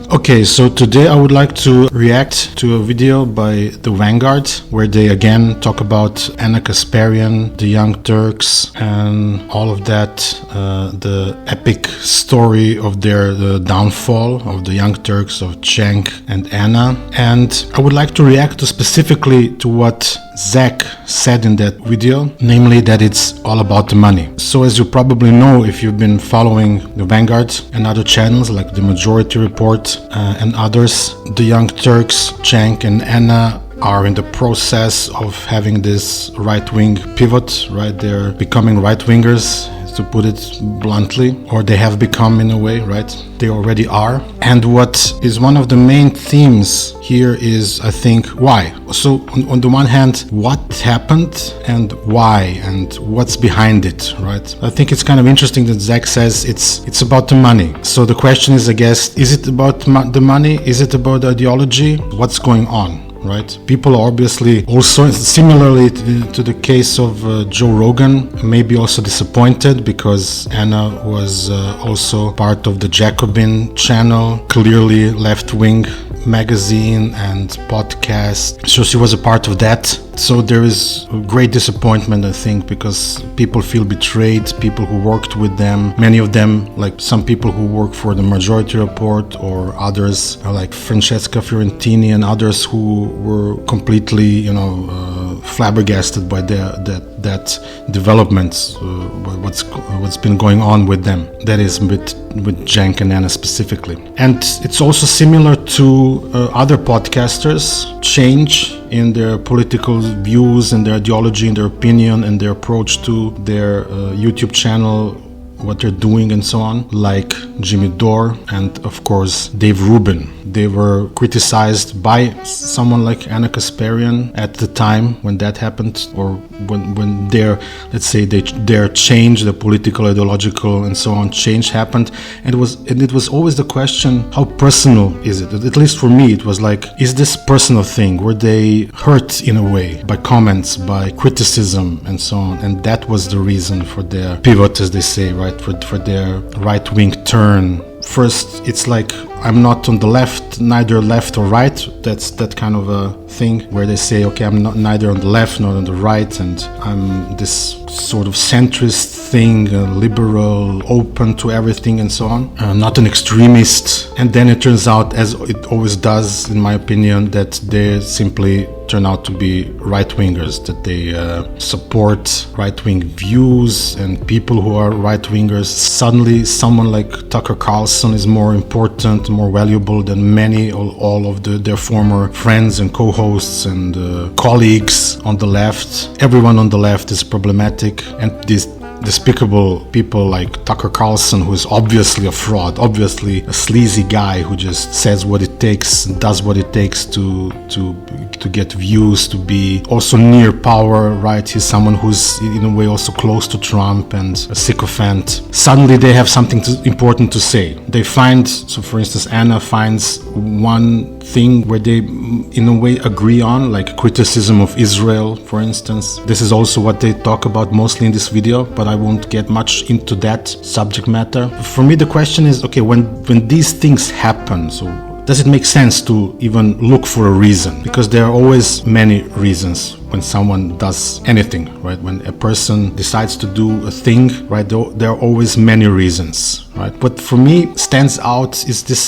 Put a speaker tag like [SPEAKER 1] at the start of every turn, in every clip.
[SPEAKER 1] Okay, so today I would like to react to a video by the Vanguard where they again talk about Anna Kasparian, the Young Turks, and all of that, the epic story of the downfall of the Young Turks, of Cenk and Anna. And I would like to react specifically to what Cenk said in that video, namely that it's all about the money. So as you probably know, if you've been following the Vanguard and other channels like the Majority Report and others, the Young Turks, Cenk and Anna are in the process of having this right-wing pivot, right? They're becoming right-wingers, to put it bluntly, or they have become in a way, right? They already are. And what is one of the main themes here is, I think, why. So on the one hand, what happened and why and what's behind it, right? I think it's kind of interesting that Cenk says it's about the money. So the question is, I guess, is it about the money? Is it about the ideology? What's going on? Right? People are obviously also, similarly to the case of Joe Rogan, maybe also disappointed because Anna was also part of the Jacobin channel, clearly left-wing magazine and podcast. So she was a part of that. So there is great disappointment, I think, because people feel betrayed, people who worked with them, many of them, like some people who work for the Majority Report or others, like Francesca Emma and others who were completely, flabbergasted by that developments, what's been going on with them. That is with Cenk and Anna specifically. And it's also similar to other podcasters change in their political views and their ideology and their opinion and their approach to their YouTube channel, what they're doing and so on, like Jimmy Dore and of course Dave Rubin. They were criticized by someone like Anna Kasparian at the time when that happened, or when their, let's say, their change, the political, ideological and so on change happened. And it was always the question, how personal is it? At least for me, it was like, is this personal thing? Were they hurt in a way by comments, by criticism and so on? And that was the reason for their pivot, as they say, right? For their right-wing turn. First, it's like, I'm not on the left, neither left or right. That's that kind of a thing where they say, okay, I'm not neither on the left nor on the right, and I'm this sort of centrist thing, liberal, open to everything and so on, not an extremist. And then it turns out, as it always does, in my opinion, that they simply turn out to be right-wingers, that they support right-wing views and people who are right-wingers. Suddenly someone like Tucker Carlson is more important, more valuable than many, all of their former friends and co-hosts and colleagues on the left. Everyone on the left is problematic, and these despicable people like Tucker Carlson, who is obviously a fraud, obviously a sleazy guy who just says what it takes, does what it takes to get views, to be also near power, right? He's someone who's in a way also close to Trump and a sycophant. Suddenly they have something important to say. They find, so for instance, Anna finds one thing where they in a way agree on, like criticism of Israel, for instance. This is also what they talk about mostly in this video, but I won't get much into that subject matter. For me, the question is, okay, when these things happen, so does it make sense to even look for a reason? Because there are always many reasons when someone does anything, right? When a person decides to do a thing, right? There are always many reasons, right? What for me stands out is this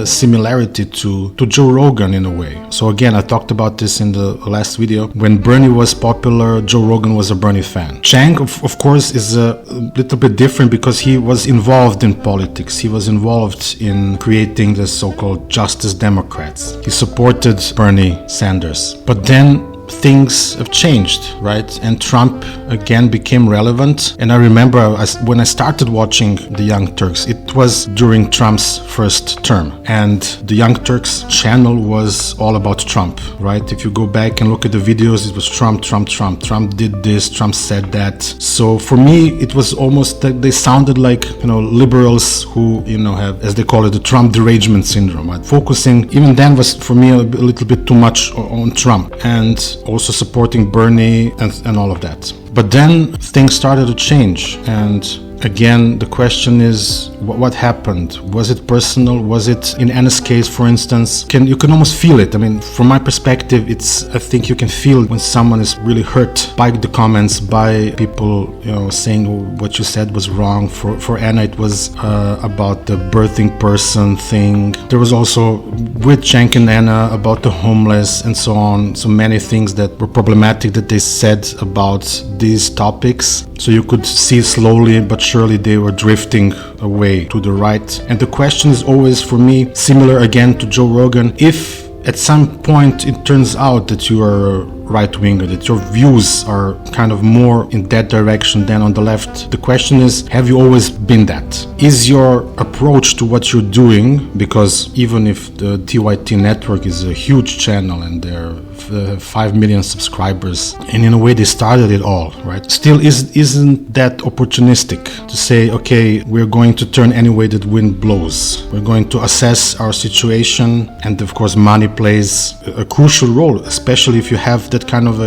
[SPEAKER 1] similarity to Joe Rogan in a way. So again, I talked about this in the last video. When Bernie was popular, Joe Rogan was a Bernie fan. Cenk, of course, is a little bit different because he was involved in politics. He was involved in creating the so-called Justice Democrats. He supported Bernie Sanders. But then things have changed, right? And Trump again became relevant. And I remember when I started watching the Young Turks, it was during Trump's first term. And the Young Turks channel was all about Trump, right? If you go back and look at the videos, it was Trump, Trump, Trump. Trump did this, Trump said that. So for me, it was almost that they sounded like, liberals who, have, as they call it, the Trump derangement syndrome, right? Focusing, even then, was for me a little bit too much on Trump. And also supporting Bernie and all of that. But then things started to change, and again, the question is, what happened? Was it personal? Was it, in Anna's case, for instance, you can almost feel it. I mean, from my perspective, I think you can feel when someone is really hurt by the comments, by people, saying what you said was wrong. For Anna, it was about the birthing person thing. There was also with Cenk and Anna about the homeless and so on. So many things that were problematic that they said about these topics. So you could see slowly but surely they were drifting away to the right. And the question is always, for me, similar again to Joe Rogan. If at some point it turns out that you are a right-winger, that your views are kind of more in that direction than on the left, the question is, have you always been that? Is your approach to what you're doing, because even if the TYT network is a huge channel and there are 5 million subscribers, and in a way they started it all, right? Still, isn't that opportunistic to say, okay, we're going to turn any way that wind blows. We're going to assess our situation, and of course money plays a crucial role, especially if you have that kind of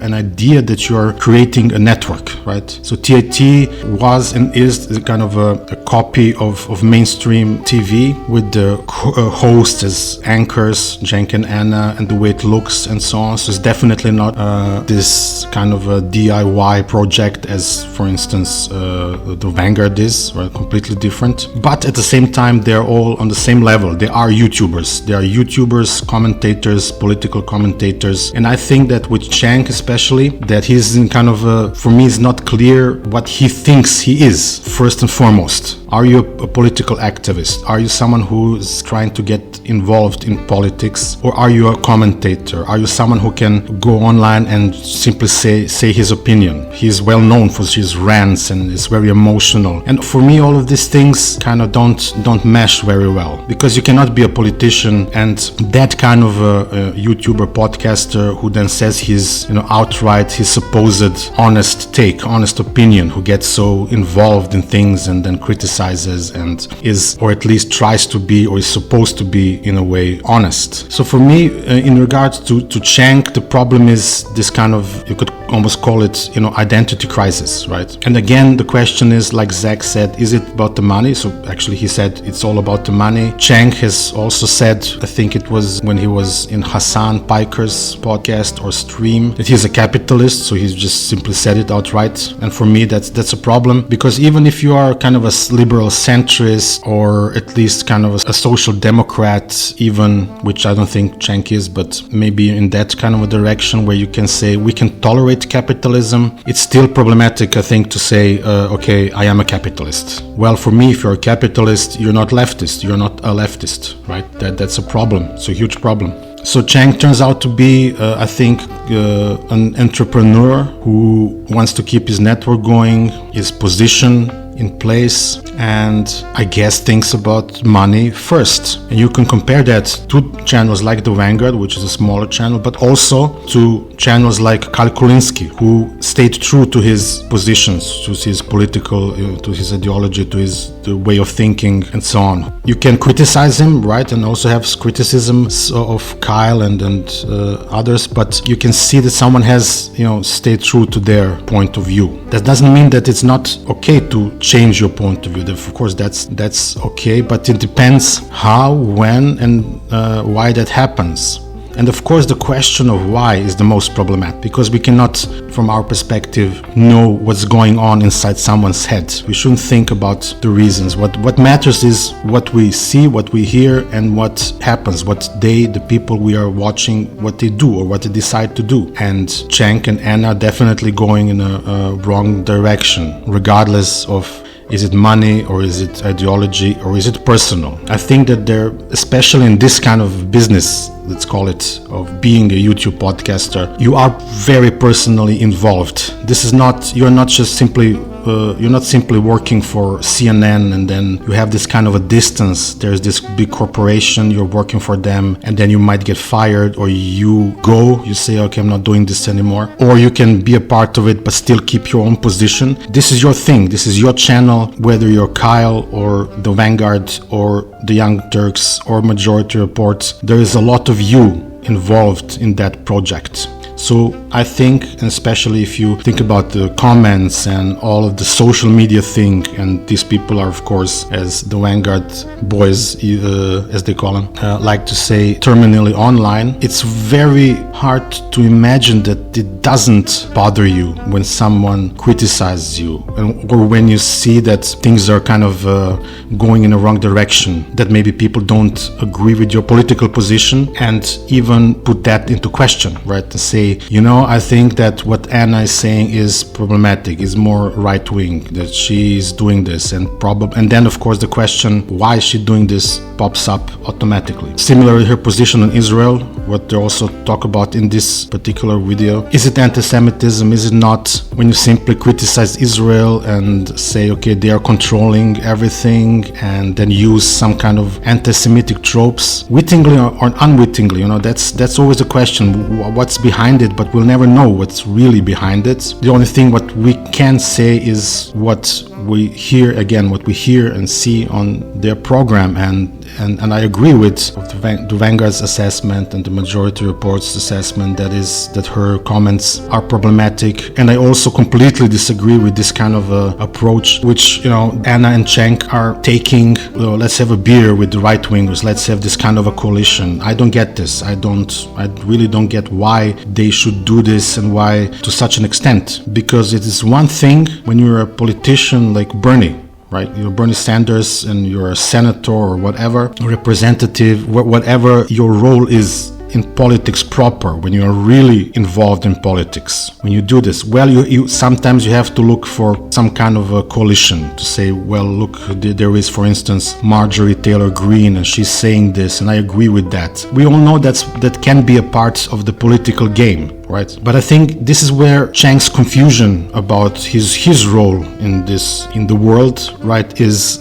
[SPEAKER 1] an idea that you're creating a network, right? So TYT was and is kind of a copy of mainstream TV with the hosts as anchors, Cenk and Anna, and the way it looks and so on. So it's definitely not this kind of a DIY project as, for instance, the Vanguard is, right? Completely different. But at the same time, they're all on the same level. They are YouTubers. They are YouTubers, commentators, political commentators. And I think that with Cenk especially, that he's in kind of for me, it's not clear what he thinks he is, first and foremost. Are you a political activist? Are you someone who is trying to get involved in politics? Or are you a commentator? Are you someone who can go online and simply say his opinion? He's well known for his rants and is very emotional. And for me, all of these things kind of don't mesh very well, because you cannot be a politician and that kind of a YouTuber podcaster who then says his, outright his supposed honest opinion, who gets so involved in things and then criticizes and is, or at least tries to be, or is supposed to be in a way honest. So for me, in regards to Cenk, the problem is this kind of, you could almost call it, identity crisis, right? And again, the question is, like Zach said, is it about the money? So actually he said it's all about the money. Cenk has also said, I think it was when he was in Hassan Piker's podcast or stream, that he's a capitalist. So he's just simply said it outright. And for me, that's a problem, because even if you are kind of a liberal centrist, or at least kind of a social democrat even, which I don't think Cenk is, but maybe in that kind of a direction where you can say we can tolerate capitalism, it's still problematic, I think, to say, okay, I am a capitalist. Well, for me, if you're a capitalist, you're not leftist. You're not a leftist, right? That's a problem. It's a huge problem. So Cenk turns out to be, I think, an entrepreneur who wants to keep his network going, his position in place, and I guess thinks about money first. And you can compare that to channels like the Vanguard, which is a smaller channel, but also to channels like Kalkulinski, who stayed true to his positions, to his political, to his ideology, to his way of thinking, and so on. You can criticize him, right, and also have criticisms of Kyle and others, but you can see that someone has, stayed true to their point of view. That doesn't mean that it's not okay to change your point of view. Of course, that's okay, but it depends how, when, and why that happens. And of course, the question of why is the most problematic, because we cannot, from our perspective, know what's going on inside someone's head. We shouldn't think about the reasons. What matters is what we see, what we hear, and what happens, what the people we are watching, what they do or what they decide to do. And Cenk and Anna are definitely going in a wrong direction, regardless of is it money, or is it ideology, or is it personal? I think that they're, especially in this kind of business, let's call it, of being a YouTube podcaster, you are very personally involved. You're not simply working for CNN and then you have this kind of a distance. There's this big corporation, you're working for them, and then you might get fired, or you say, okay, I'm not doing this anymore. Or you can be a part of it but still keep your own position. This is your thing, this is your channel, whether you're Kyle or the Vanguard or the Young Turks or Majority Report. There is a lot of you involved in that project. So I think, and especially if you think about the comments and all of the social media thing, and these people are, of course, as the Vanguard boys, as they call them, like to say, terminally online, it's very hard to imagine that it doesn't bother you when someone criticizes you, or when you see that things are kind of going in a wrong direction, that maybe people don't agree with your political position, and even put that into question, right? To say, I think that what Anna is saying is problematic, is more right-wing, that she is doing this, and then of course the question, why is she doing this, pops up automatically. Similarly, her position on Israel, what they also talk about in this particular video, is it anti-Semitism? Is it not? When you simply criticize Israel and say, okay, they are controlling everything, and then use some kind of anti-Semitic tropes, wittingly or unwittingly, that's always a question, what's behind it, but we'll never know what's really behind it. The only thing what we can say is what we hear and see on their program, and I agree with the Vanguard's assessment and the majority report's assessment that her comments are problematic. And I also completely disagree with this kind of approach, which Anna and Cenk are taking. Let's have a beer with the right wingers. Let's have this kind of a coalition. I don't get this. I really don't get why they should do this, and why to such an extent. Because it is one thing when you're a politician like Bernie, right? You're Bernie Sanders and you're a senator or whatever, a representative, whatever your role is in politics proper, when you are really involved in politics. When you do this, well, you sometimes you have to look for some kind of a coalition to say, well, look, there is, for instance, Marjorie Taylor Greene, and she's saying this, and I agree with that. We all know that can be a part of the political game, right? But I think this is where Cenk's confusion about his role in the world, right, is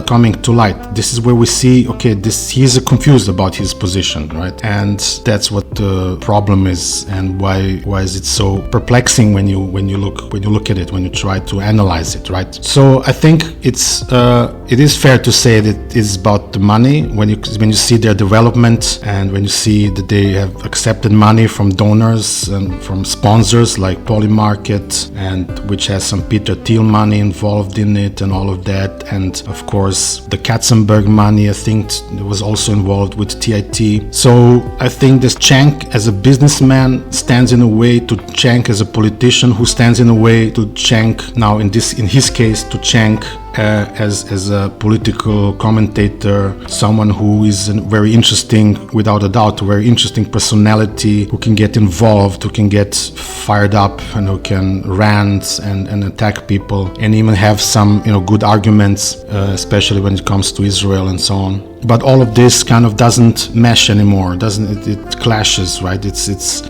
[SPEAKER 1] coming to light. This is where we see, okay, he's confused about his position, right? And that's what the problem is, and why is it so perplexing when you look at it, when you try to analyze it, right? So I think it is fair to say that it's about the money. When you see their development, and when you see that they have accepted money from donors and from sponsors like Polymarket, and which has some Peter Thiel money involved in it and all of that, and of course the Katzenberg money, I think, was also involved with TIT. So I think this Cenk as a businessman stands in a way to Cenk as a politician, who stands in a way to Cenk now in his case to Cenk as a political commentator, someone who is very interesting, without a doubt, a very interesting personality, who can get involved, who can get fired up, and who can rant and attack people, and even have some good arguments, especially when it comes to Israel and so on. But all of this kind of doesn't mesh anymore. It clashes, right? It's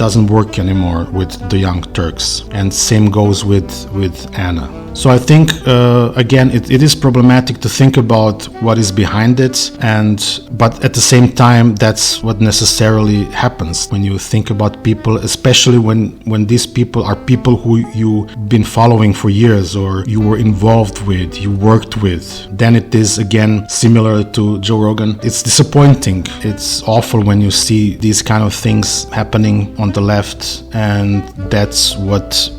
[SPEAKER 1] doesn't work anymore with the Young Turks, and same goes with Anna. So I think again it is problematic to think about what is behind it, but at the same time that's what necessarily happens when you think about people, especially when these people are people who you've been following for years, or you were involved with, you worked with. Then it is again similar to Joe Rogan. It's disappointing. It's awful when you see these kind of things happening on the left, and that's what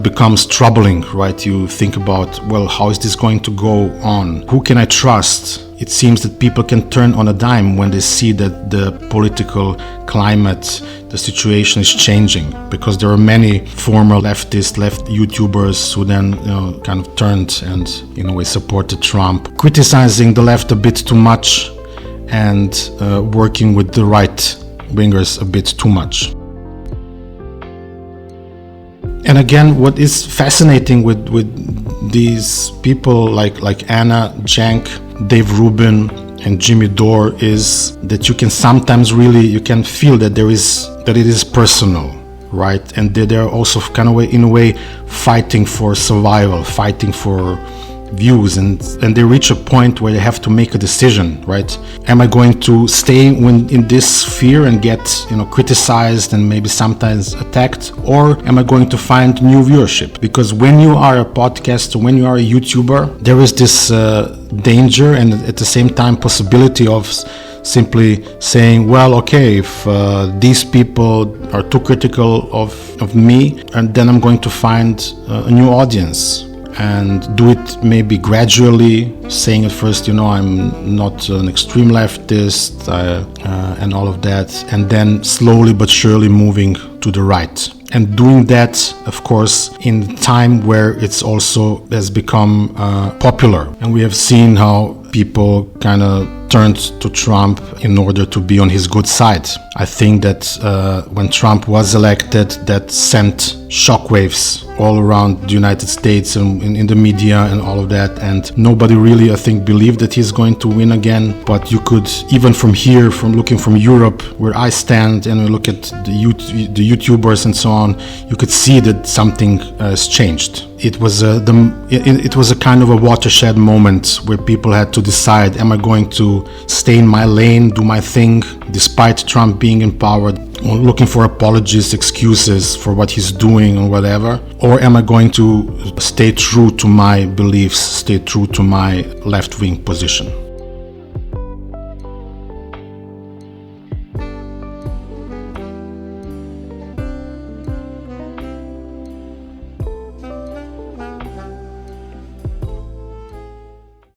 [SPEAKER 1] becomes troubling, right? You think about, well, how is this going to go on? Who can I trust? It seems that people can turn on a dime when they see that the political climate, the situation is changing, because there are many former left YouTubers who then kind of turned and in a way supported Trump, criticizing the left a bit too much and working with the right wingers a bit too much. And again, what is fascinating with these people like Anna, Cenk, Dave Rubin, and Jimmy Dore is that you can sometimes you can feel that it is personal, right? And they're also kind of in a way fighting for survival, fighting for views, and they reach a point where they have to make a decision, right? Am I going to stay in this sphere and get, criticized and maybe sometimes attacked, or am I going to find new viewership? Because when you are a podcaster, when you are a YouTuber, there is this danger and at the same time possibility of simply saying, well, okay, if these people are too critical of me, and then I'm going to find a new audience, and do it maybe gradually, saying at first, I'm not an extreme leftist and all of that, and then slowly but surely moving to the right. And doing that, of course, in time where it's also has become popular. And we have seen how people kind of turned to Trump in order to be on his good side. I think that when Trump was elected, that sent shockwaves all around the United States and in the media and all of that. And nobody really, I think, believed that he's going to win again. But you could, even from here, from looking from Europe, where I stand, and we look at the YouTubers and so on, you could see that something has changed. It was a kind of a watershed moment where people had to decide, am I going to stay in my lane, do my thing, despite Trump being in power, looking for apologies, excuses for what he's doing or whatever, or am I going to stay true to my beliefs, stay true to my left-wing position?